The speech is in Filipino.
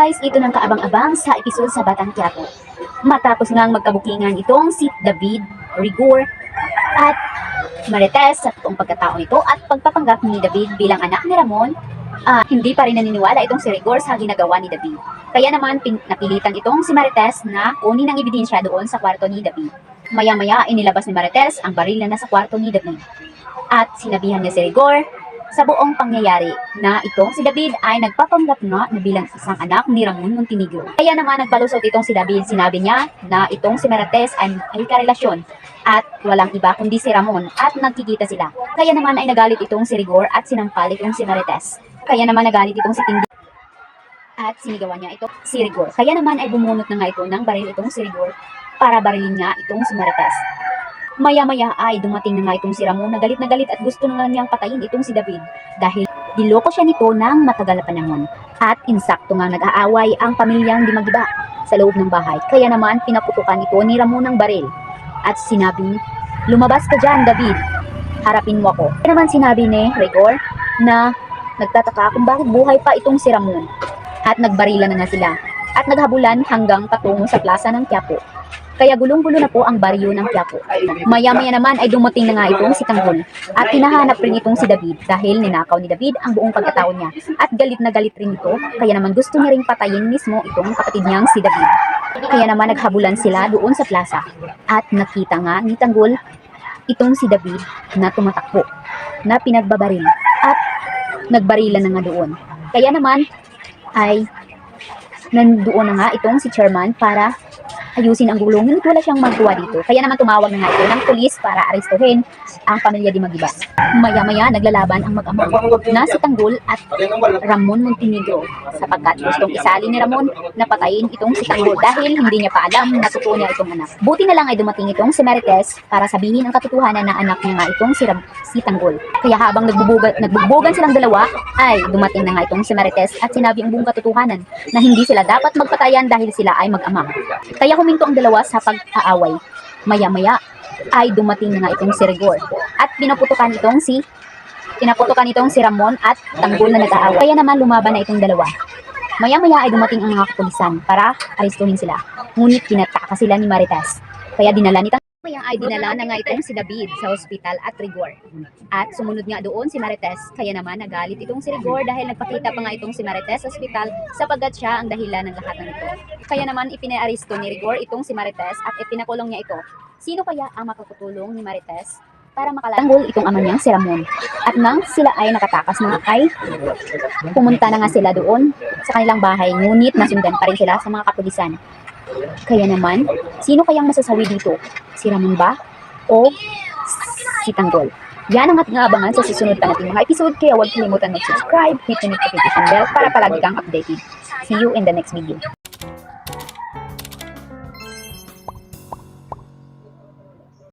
guys, ito ng kaabang-abang sa episode sa Batang Quiapo. Matapos ngang magkabukingan itong si David, Rigor, at Marites sa toong pagkatao nito at pagpapanggap ni David bilang anak ni Ramon, hindi pa rin naniniwala itong si Rigor sa ginagawa ni David. Kaya naman napilitan itong si Marites na kunin ang ebidensya doon sa kwarto ni David. Maya-maya inilabas ni Marites ang baril na nasa kwarto ni David. At sinabihan niya si Rigor sa buong pangyayari na itong si David ay nagpapanggap nga na bilang isang anak ni Ramon Montenegro. Kaya naman nagpalusot itong si David, sinabi niya na itong si Marites ay karelasyon at walang iba kundi si Ramon at nagkikita sila. Kaya naman ay nagalit itong si Rigor at sinampal itong si Marites. Kaya naman nagalit itong si Tingdi at sinigawan niya ito si Rigor. Kaya naman ay bumunot na nga ito ng baril itong si Rigor para barilin nga itong si Marites. Maya-maya ay dumating na nga itong si Ramon na galit at gusto na niyang patayin itong si David dahil niloko siya nito ng matagal na panahon. At insakto nga nag-aaway ang pamilyang Di Magiba sa loob ng bahay. Kaya naman pinaputukan ito ni Ramon ng baril at sinabing, "Lumabas ka dyan, David. Harapin mo ako." Kaya naman sinabi ni Rigor na nagtataka kung bakit buhay pa itong si Ramon. At nagbarilan na nga sila at naghabulan hanggang patungo sa plaza ng Quiapo. Kaya gulong-gulo na po ang baryo ng Quiapo. Maya-maya naman ay dumating na nga itong si Tanggol at hinahanap rin itong si David dahil ninakaw ni David ang buong pagkatao niya at galit na galit rin ito, kaya naman gusto niya ring patayin mismo itong kapatid niyang si David. Kaya naman naghabulan sila doon sa plaza at nakita nga ni Tanggol itong si David na tumatakbo, na pinagbabaril at nagbarilan na nga doon. Kaya naman ay nandoon na nga itong si chairman para ayusin ang gulong, ngunit wala siyang magawa dito. Kaya naman tumawag na nga ito ng pulis para arestuhin ang pamilya Di Magiba. Maya-maya naglalaban ang mag-ama na si Tanggol at Ramon Montenegro sapagkat gustong isali ni Ramon na patayin itong si Tanggol dahil hindi niya pa alam na totoo niya itong anak. Buti na lang ay dumating itong si Marites para sabihin ang katotohanan na anak niya nga itong si Tanggol. Kaya habang nagbubugan silang dalawa ay dumating na nga itong si Marites at sinabi ang buong katotohanan na hindi sila dapat magpatayan dahil sila ay mag-ama. Kaya huminto ang dalawa sa pag-aaway. Maya-maya ay dumating na nga itong si Rigor at pinaputukan itong si Ramon at Tanggol na nag-aaway. Kaya naman lumaban na itong dalawa. Maya-maya ay dumating ang mga kapulisan para arestuhin sila. Ngunit pinataka sila ni Marites. Kaya dinala na nga itong si David sa ospital at Rigor. At sumunod nga doon si Marites. Kaya naman nagalit itong si Rigor dahil nagpakita pa nga itong si Marites sa ospital sapagkat siya ang dahilan ng lahat ng ito. Kaya naman ipinaaresto ni Rigor itong si Marites at ipinakulong niya ito. Sino kaya ang makakatulong ni Marites para makalanggol itong ama niyang si Ramon? At nang sila ay nakatakas na ay pumunta na nga sila doon sa kanilang bahay, ngunit nasundan pa rin sila sa mga kapulisan. Kaya naman, sino kayang masasawi dito? Si Ramon ba? O si Tanggol? Yan ang ating abangan sa susunod pa nating mga episode, kaya huwag kalimutan mag-subscribe, hit the notification bell para palagi kang updated. See you in the next video.